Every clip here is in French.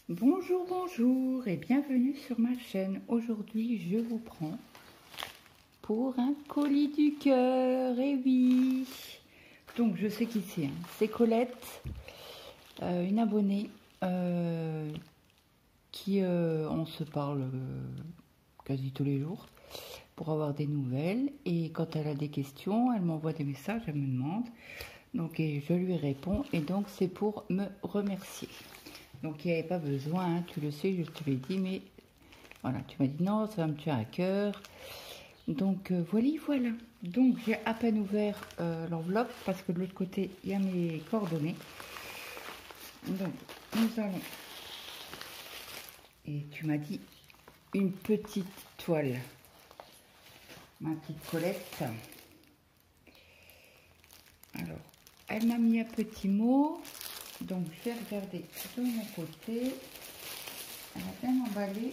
Bonjour, bonjour et bienvenue sur ma chaîne. Aujourd'hui, je vous prends pour un colis du cœur. Et oui, donc je sais qui c'est. C'est Colette, une abonnée qui on se parle quasi tous les jours pour avoir des nouvelles. Et quand elle a des questions, elle m'envoie des messages, elle me demande. Donc et je lui réponds et donc c'est pour me remercier. Donc il n'y avait pas besoin, hein, tu le sais, je te l'ai dit, mais voilà, tu m'as dit non, ça va me tuer à cœur. Donc voilà. Donc j'ai à peine ouvert l'enveloppe parce que de l'autre côté, il y a mes coordonnées. Donc nous allons, et tu m'as dit, une petite toile. Ma petite Colette. Alors, elle m'a mis un petit mot. Donc je vais regarder de mon côté. Elle a bien emballé.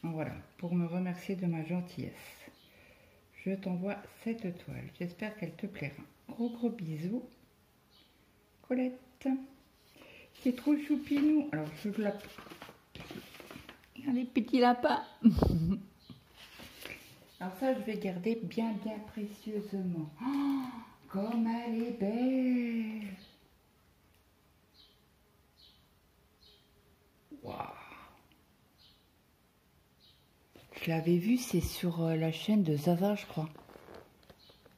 Voilà, pour me remercier de ma gentillesse. Je t'envoie cette toile. J'espère qu'elle te plaira. Gros bisous. Colette. C'est trop choupinou. Alors je la... Il y a les petits lapins. Alors ça, je vais garder bien précieusement. Oh, comme elle est belle. Waouh. Je l'avais vue, c'est sur la chaîne de Zaza, je crois.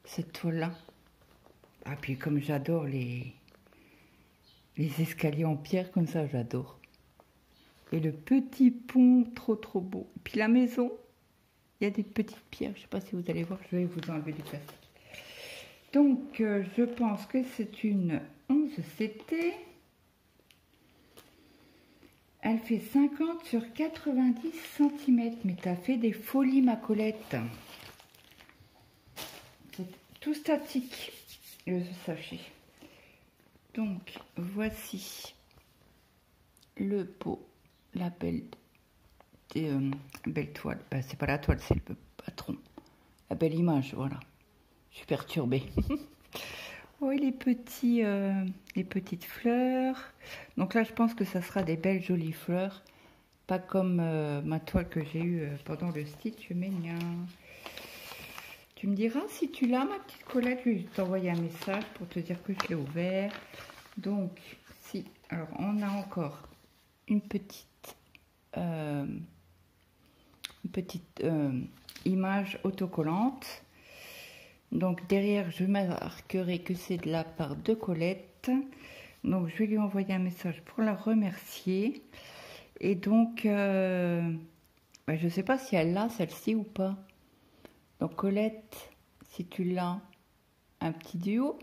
Cette toile-là. Ah, puis comme j'adore les escaliers en pierre, comme ça, j'adore. Et le petit pont, trop beau. Et puis la maison, il y a des petites pierres. Je ne sais pas si vous allez voir, je vais vous enlever du plastique. Donc, je pense que c'est une 11 CT. Elle fait 50 sur 90 cm. Mais tu as fait des folies, ma Colette. C'est tout statique, le sachet. Donc, voici le pot, la belle toile. Ben, c'est pas la toile, c'est le patron. La belle image, voilà. Je suis perturbée. Oui, les petites fleurs. Donc là, je pense que ça sera des belles jolies fleurs. Pas comme ma toile que j'ai eue pendant le stitch ménia. Tu me diras si tu l'as, ma petite Colette. Je vais t'envoyer un message pour te dire que je l'ai ouvert. Donc, si. Alors, on a encore une petite image autocollante. Donc derrière, je marquerai que c'est de la part de Colette. Donc je vais lui envoyer un message pour la remercier. Et donc, je ne sais pas si elle l'a celle-ci ou pas. Donc Colette, si tu l'as, un petit duo.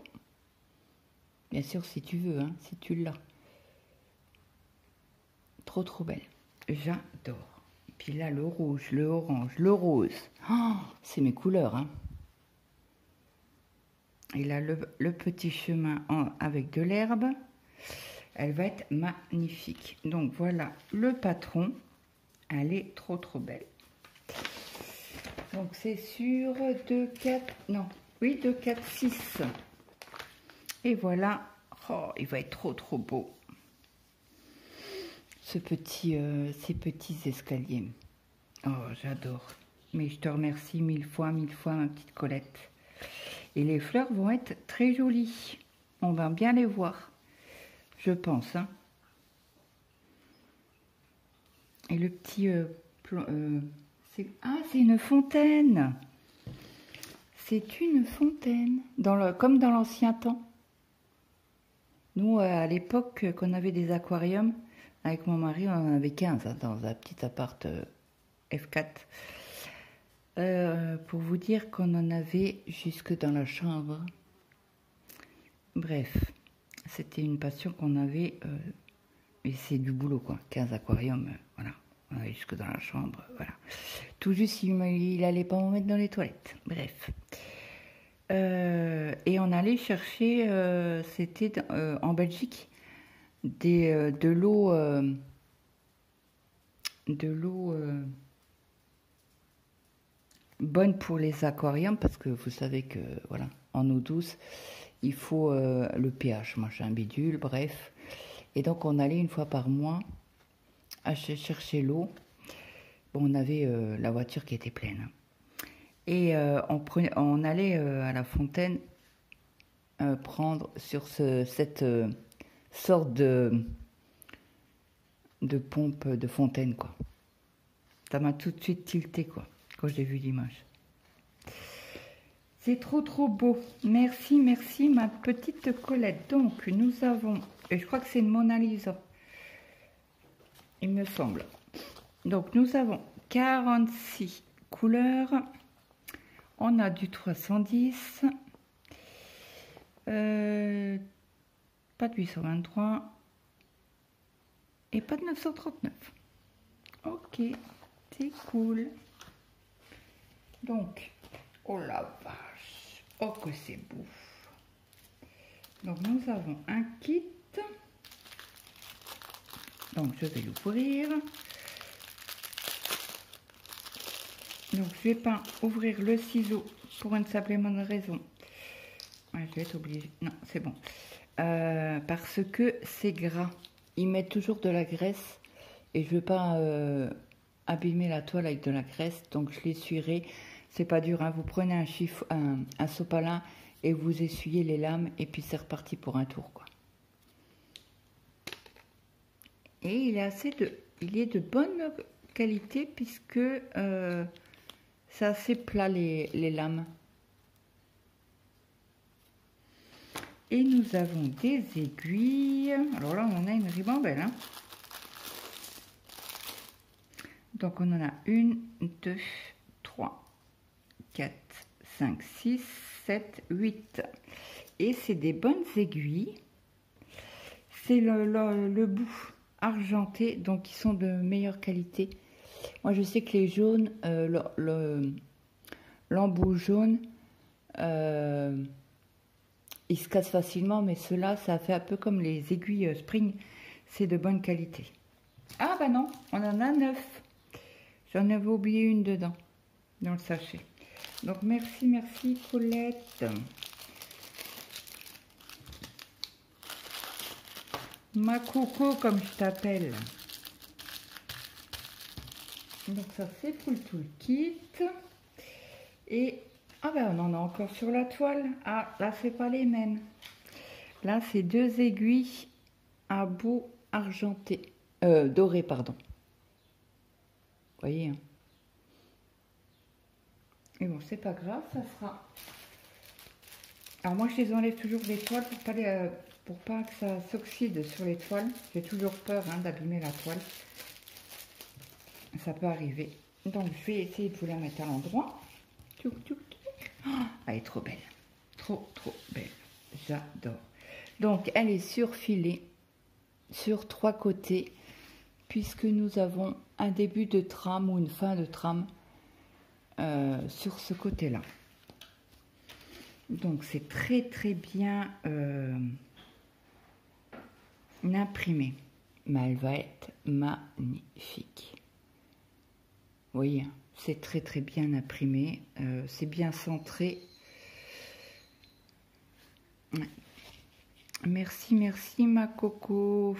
Bien sûr si tu veux, hein, si tu l'as. Trop belle. J'adore. Et puis là, le rouge, le orange, le rose. Oh, c'est mes couleurs, hein. Et là, le petit chemin avec de l'herbe, elle va être magnifique. Donc voilà le patron, elle est trop belle. Donc c'est sur 2, 4, non, oui, 2, 4, 6. Et voilà, oh, il va être trop beau. Ces petits escaliers. Oh, j'adore. Mais je te remercie mille fois, ma petite Colette. Et les fleurs vont être très jolies. On va bien les voir, je pense. Hein. Et le petit... c'est une fontaine. C'est une fontaine. Comme dans l'ancien temps. Nous, à l'époque, qu'on avait des aquariums, avec mon mari, on en avait 15 hein, dans un petit appart F4. Pour vous dire qu'on en avait jusque dans la chambre. Bref, c'était une passion qu'on avait, et c'est du boulot quoi, 15 aquariums, voilà, on avait jusque dans la chambre, voilà. Tout juste, il n'allait pas m'en mettre dans les toilettes, bref. Et on allait chercher, c'était en Belgique, de l'eau, bonne pour les aquariums parce que vous savez que voilà, en eau douce, il faut le pH. Moi, j'ai un bidule, bref. Et donc, on allait une fois par mois à chercher l'eau. Bon, on avait la voiture qui était pleine. Et on allait à la fontaine prendre sur cette sorte de pompe de fontaine, quoi. Ça m'a tout de suite tilté, quoi, quand j'ai vu l'image. C'est trop beau. Merci, merci ma petite Colette. Donc, nous avons, et je crois que c'est une Mona Lisa, il me semble. Donc, nous avons 46 couleurs. On a du 310. Pas de 823. Et pas de 939. Ok, c'est cool. Donc, oh la vache, oh que c'est beau. Donc nous avons un kit. Donc je vais l'ouvrir. Donc je vais pas ouvrir le ciseau pour une simple et bonne raison. Ouais, je vais être obligée. Non, c'est bon. Parce que c'est gras. Ils mettent toujours de la graisse et je veux pas abîmer la toile avec de la graisse. Donc je l'essuierai. C'est pas dur, hein. Vous prenez un sopalin et vous essuyez les lames et puis c'est reparti pour un tour, quoi. Et il est de bonne qualité puisque c'est assez plat les lames. Et nous avons des aiguilles. Alors là, on en a une ribambelle, hein. Donc on en a 1, 2, 3, 4, 5, 6, 7, 8. Et c'est des bonnes aiguilles. C'est le bout argenté, donc ils sont de meilleure qualité. Moi, je sais que les jaunes, l'embout jaune, il se casse facilement, mais ceux-là, ça fait un peu comme les aiguilles Spring. C'est de bonne qualité. Ah bah non, on en a 9. J'en avais oublié une dedans, dans le sachet. Donc merci, merci Colette. Ma coco, comme je t'appelle. Donc ça c'est pour le toolkit. Et ah ben on en a encore sur la toile. Ah là c'est pas les mêmes. Là c'est 2 aiguilles à bout argenté, doré pardon. Vous voyez, hein. Et bon c'est pas grave, ça sera. Alors moi je les enlève toujours des toiles pour pas que ça s'oxyde sur les toiles. J'ai toujours peur, hein, d'abîmer la toile. Ça peut arriver. Donc je vais essayer de vous la mettre à l'endroit. Oh, elle est trop belle. Trop belle. J'adore. Donc elle est surfilée sur 3 côtés puisque nous avons un début de trame ou une fin de trame sur ce côté-là. Donc c'est très bien imprimé. Mais elle va être magnifique. Vous voyez, c'est très bien imprimé. C'est bien centré. Ouais. Merci ma coco.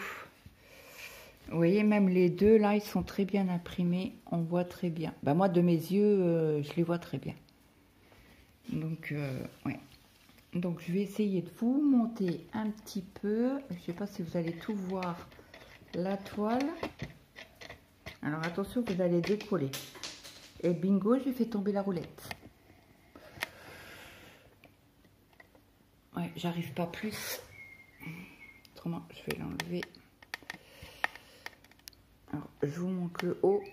Vous voyez, même les deux là, ils sont très bien imprimés. On voit très bien. Bah, moi, de mes yeux, je les vois très bien. Donc, ouais. Donc, je vais essayer de vous monter un petit peu. Je ne sais pas si vous allez tout voir la toile. Alors, attention, vous allez décoller. Et bingo, j'ai fait tomber la roulette. Ouais, j'arrive pas plus. Autrement, je vais l'enlever. Alors, je vous montre le haut.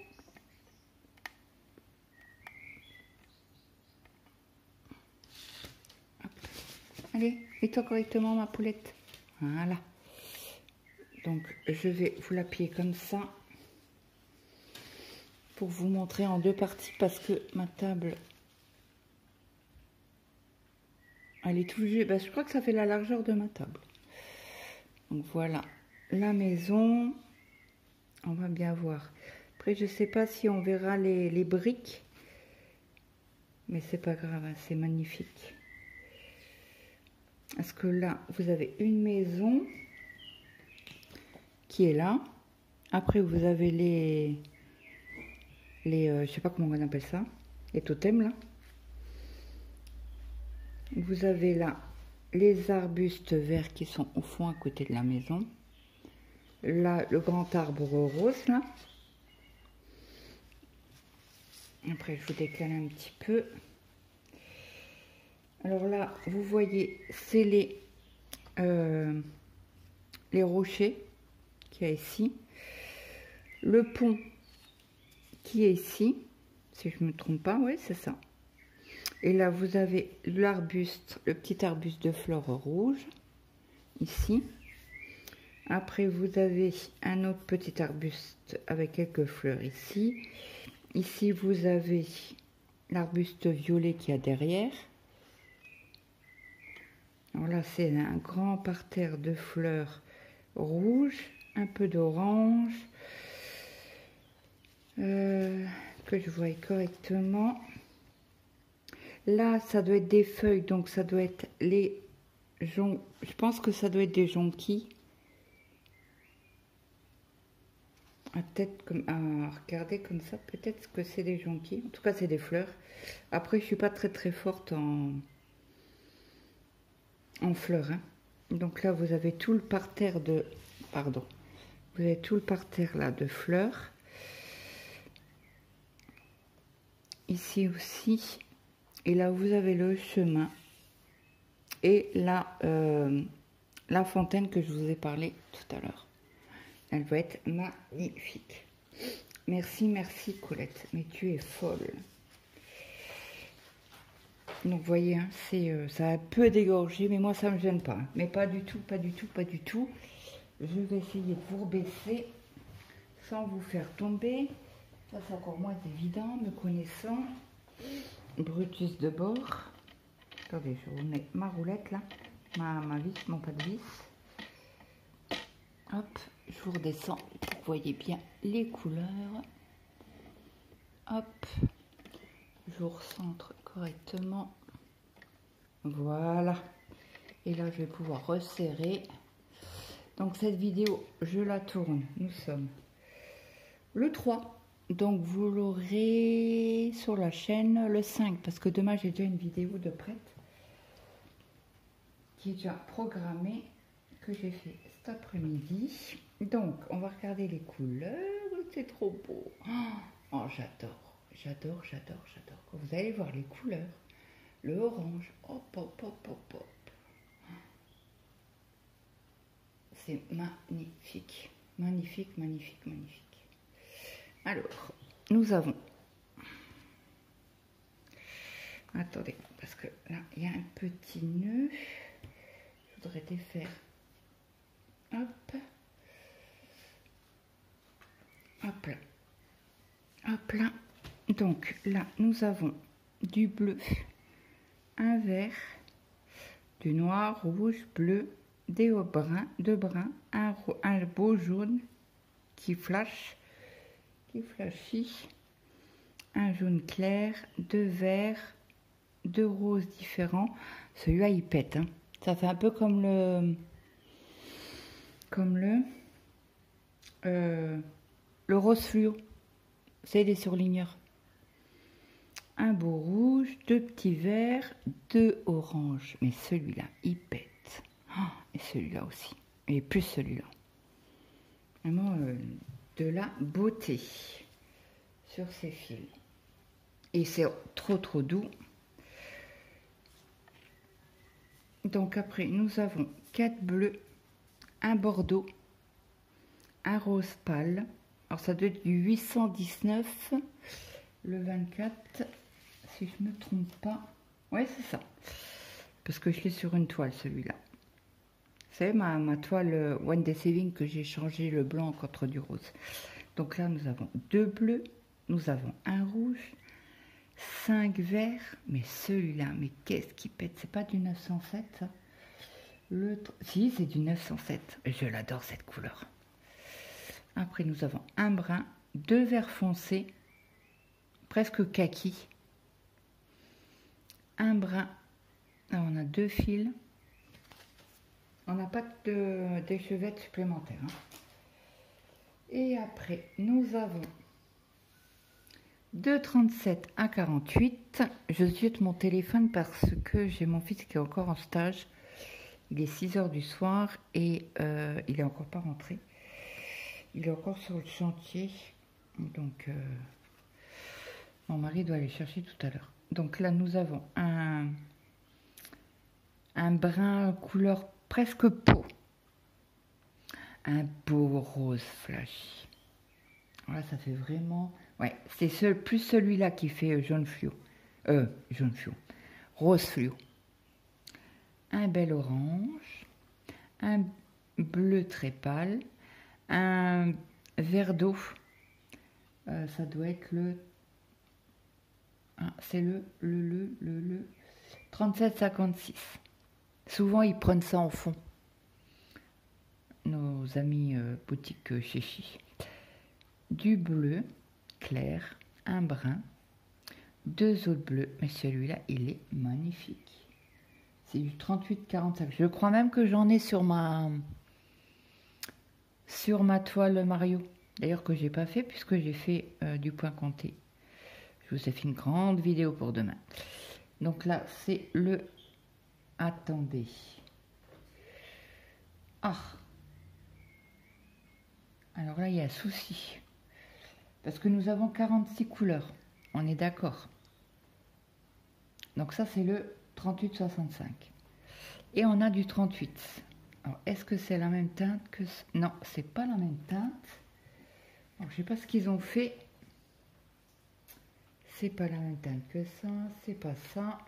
Hop. Allez, mets-toi correctement, ma poulette. Voilà. Donc, je vais vous l'appuyer comme ça pour vous montrer en 2 parties parce que ma table, elle est tout juste. Ben, je crois que ça fait la largeur de ma table. Donc, voilà la maison. On va bien voir. Après, je sais pas si on verra les briques. Mais c'est pas grave, hein, c'est magnifique. Parce que là, vous avez une maison qui est là. Après, vous avez je sais pas comment on appelle ça, les totems là. Vous avez là les arbustes verts qui sont au fond à côté de la maison. Là, le grand arbre rose là. Après, je vous décale un petit peu. Alors là, vous voyez, c'est les rochers qu'il y a ici. Le pont qui est ici, si je ne me trompe pas, oui, c'est ça. Et là, vous avez l'arbuste, le petit arbuste de fleurs rouges, ici. Après, vous avez un autre petit arbuste avec quelques fleurs ici. Ici, vous avez l'arbuste violet qu'il y a derrière. Alors là, c'est un grand parterre de fleurs rouges, un peu d'orange, que je vois correctement. Là, ça doit être des feuilles, donc ça doit être les joncs. Je pense que ça doit être des jonquilles. Peut-être comme à regarder comme ça, peut-être que c'est des jonquilles. En tout cas, c'est des fleurs. Après, je suis pas très forte en fleurs. Hein. Donc là, vous avez tout le parterre de... Pardon. Vous avez tout le parterre là de fleurs. Ici aussi. Et là, vous avez le chemin. Et là, la fontaine que je vous ai parlé tout à l'heure. Elle va être magnifique. Merci, merci Colette. Mais tu es folle. Donc vous voyez, hein, ça a un peu dégorgé, mais moi ça me gêne pas. Mais pas du tout, pas du tout, pas du tout. Je vais essayer de vous rebaisser sans vous faire tomber. Ça c'est encore moins évident, me connaissant. Brutus de bord. Attendez, je remets ma roulette là, ma vis, mon pas de vis. Hop, je vous redescends. Vous voyez bien les couleurs. Hop, je vous recentre correctement. Voilà. Et là, je vais pouvoir resserrer. Donc, cette vidéo, je la tourne. Nous sommes le 3. Donc, vous l'aurez sur la chaîne le 5. Parce que demain, j'ai déjà une vidéo de prête qui est déjà programmée, que j'ai fait cet après-midi. Donc, on va regarder les couleurs. C'est trop beau. Oh, j'adore. J'adore, j'adore, j'adore. Quand vous allez voir les couleurs, le orange, hop, hop, hop, hop, hop. C'est magnifique. Magnifique, magnifique, magnifique. Alors, nous avons... Attendez, parce que là, il y a un petit nœud. Je voudrais défaire. Hop. Hop là. Hop là. Donc là, nous avons du bleu, un vert, du noir, rouge, bleu, des hauts bruns, deux bruns, un beau jaune qui flash, qui flashy, un jaune clair, deux verts, deux roses différents. Celui-là, il pète. Hein. Ça fait un peu comme le rose fluo. C'est des surligneurs. Un beau rouge, deux petits verts, deux oranges. Mais celui-là, il pète. Oh, et celui-là aussi. Et plus celui-là. Vraiment de la beauté sur ces fils. Et c'est trop doux. Donc après, nous avons 4 bleus, un bordeaux, un rose pâle. Alors ça doit être du 819, le 24, si je ne me trompe pas. Ouais, c'est ça. Parce que je l'ai sur une toile, celui-là. Vous savez, ma toile One Day Saving que j'ai changé le blanc contre du rose. Donc là, nous avons 2 bleus, nous avons un rouge, 5 verts, mais celui-là, mais qu'est-ce qui pète? C'est pas du 907, ça? Si, c'est du 907. Je l'adore, cette couleur. Après, nous avons un brun, 2 verts foncés, presque kaki. un brin. Alors, on a 2 fils. On n'a pas d'échevette supplémentaire. Hein. Et après, nous avons 2,37 à 48. Je ziote mon téléphone parce que j'ai mon fils qui est encore en stage. Il est 6 h du soir et il est encore pas rentré. Il est encore sur le chantier. Donc, mon mari doit aller chercher tout à l'heure. Donc là, nous avons un brun couleur presque peau. Un beau rose flashy. Voilà, ça fait vraiment... Ouais, c'est plus celui-là qui fait jaune fluo. Rose fluo. Un bel orange. Un bleu très pâle. Un vert d'eau. Ça doit être le... Ah, c'est le 37,56. Souvent, ils prennent ça en fond. Nos amis boutique Chichi. Du bleu clair, un brun, 2 autres bleus, mais celui-là, il est magnifique. C'est du 38,45. Je crois même que j'en ai sur ma toile Mario. D'ailleurs que j'ai pas fait puisque j'ai fait du point compté. Je vous ai fait une grande vidéo pour demain. Donc là, c'est le... Attendez. Ah. Alors là, il y a un souci. Parce que nous avons 46 couleurs. On est d'accord. Donc ça, c'est le 38,65. Et on a du 38. Alors, est-ce que c'est la même teinte que... Non, c'est pas la même teinte. Alors, je sais pas ce qu'ils ont fait. C'est pas la même teinte que ça. C'est pas ça.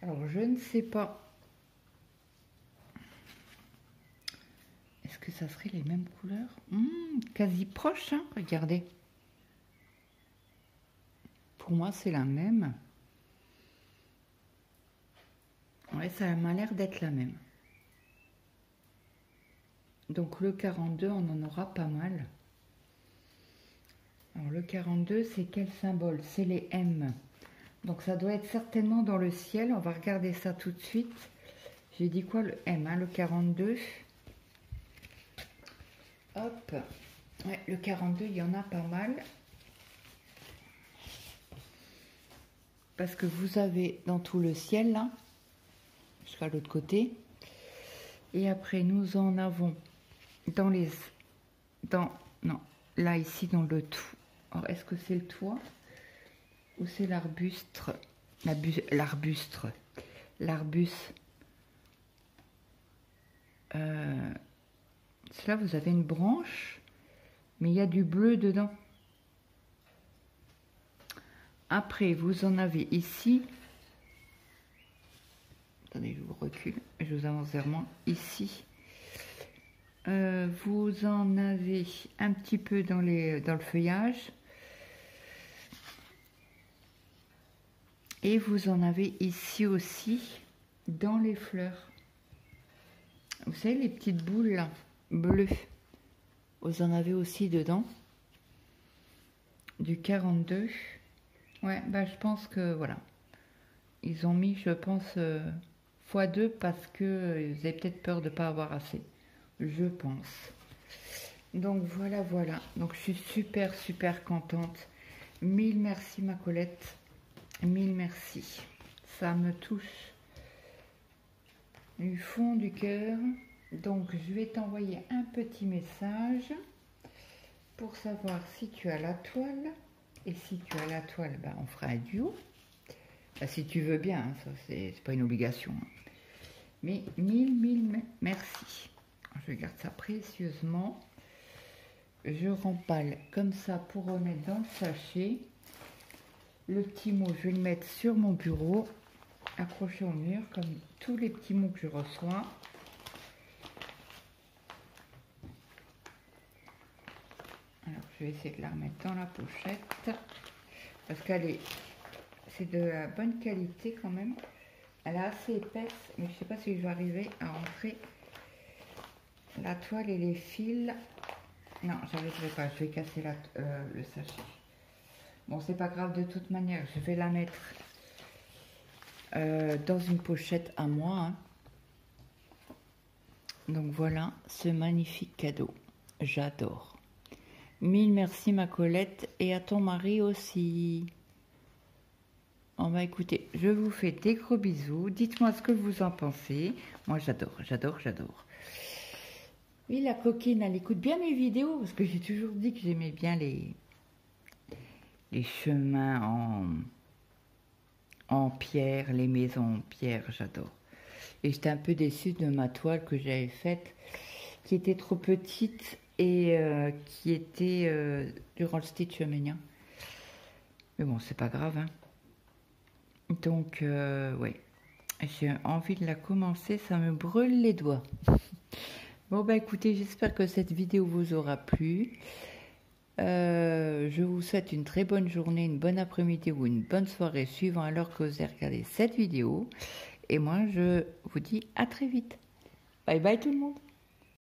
Alors, je ne sais pas. Est-ce que ça serait les mêmes couleurs? Quasi proche, hein, regardez. Pour moi, c'est la même. Ouais, ça m'a l'air d'être la même. Donc, le 42, on en aura pas mal. Alors, le 42, c'est quel symbole? C'est les M. Donc, ça doit être certainement dans le ciel. On va regarder ça tout de suite. J'ai dit quoi, le M, hein, le 42. Hop. Ouais, le 42, il y en a pas mal. Parce que vous avez dans tout le ciel, là, jusqu'à l'autre côté. Et après, nous en avons dans les... non, là, ici, dans le tout. Alors, est-ce que c'est le toit ou c'est l'arbuste? L'arbuste. Là, vous avez une branche, mais il y a du bleu dedans. Après, vous en avez ici. Attendez, je vous recule, je vous avance vers moi. Ici, vous en avez un petit peu dans le feuillage. Et vous en avez ici aussi, dans les fleurs. Vous savez, les petites boules là, bleues. Vous en avez aussi dedans. Du 42. Ouais, bah je pense que voilà. Ils ont mis, je pense, x2 parce que ils avaient peut-être peur de ne pas avoir assez. Je pense. Donc voilà, voilà. Donc je suis super, super contente. Mille merci ma Colette. Mille merci. Ça me touche du fond du cœur. Donc je vais t'envoyer un petit message pour savoir si tu as la toile. Et si tu as la toile, ben, on fera un duo. Ben, si tu veux bien, hein, ça c'est pas une obligation. Hein. Mais mille merci. Je garde ça précieusement. Je remballe comme ça pour remettre dans le sachet. Le petit mot, je vais le mettre sur mon bureau, accroché au mur, comme tous les petits mots que je reçois. Alors, je vais essayer de la remettre dans la pochette, parce c'est de la bonne qualité quand même. Elle est assez épaisse, mais je ne sais pas si je vais arriver à rentrer la toile et les fils. Non, j'arriverai pas, je vais casser le sachet. Bon, c'est pas grave de toute manière, je vais la mettre dans une pochette à moi. Hein. Donc voilà ce magnifique cadeau. J'adore. Mille merci ma Colette et à ton mari aussi. On va écouter, je vous fais des gros bisous. Dites-moi ce que vous en pensez. Moi j'adore, j'adore, j'adore. Oui, la coquine, elle écoute bien mes vidéos parce que j'ai toujours dit que j'aimais bien les chemins en pierre, les maisons en pierre, j'adore. Et j'étais un peu déçue de ma toile que j'avais faite, qui était trop petite et qui était durant le Stitch Mania. Mais bon, c'est pas grave. Hein. Donc, ouais, j'ai envie de la commencer, ça me brûle les doigts. Bon, bah écoutez, j'espère que cette vidéo vous aura plu. Je vous souhaite une très bonne journée, une bonne après-midi ou une bonne soirée, suivant à l'heure que vous avez regardé cette vidéo. Et moi, je vous dis à très vite. Bye bye tout le monde.